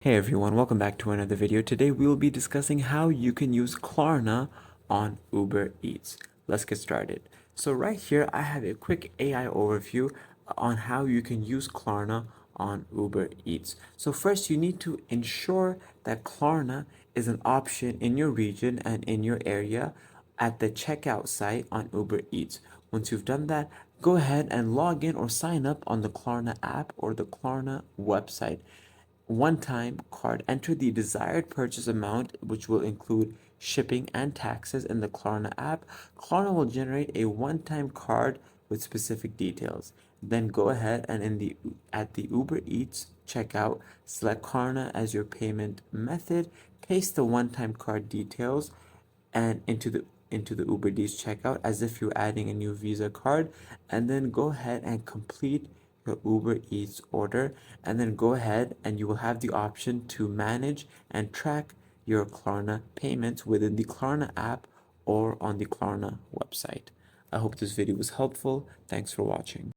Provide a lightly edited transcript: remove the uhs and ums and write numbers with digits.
Hey everyone, welcome back to another video. Today we will be discussing how you can use Klarna on Uber Eats. Let's get started. So right here I have a quick AI overview on how you can use Klarna on Uber Eats. So first you need to ensure that Klarna is an option in your region and in your area at the checkout site on Uber Eats. Once you've done that, go ahead and log in or sign up on the Klarna app or the Klarna website. One-time card. Enter the desired purchase amount, which will include shipping and taxes in the Klarna app. Klarna will generate a one-time card with specific details. Then go ahead and at the Uber Eats checkout, select Klarna as your payment method, paste the one-time card details and into the Uber Eats checkout as if you're adding a new Visa card, and then go ahead and complete your Uber Eats order, and then go ahead and you will have the option to manage and track your Klarna payments within the Klarna app or on the Klarna website. I hope this video was helpful. Thanks for watching.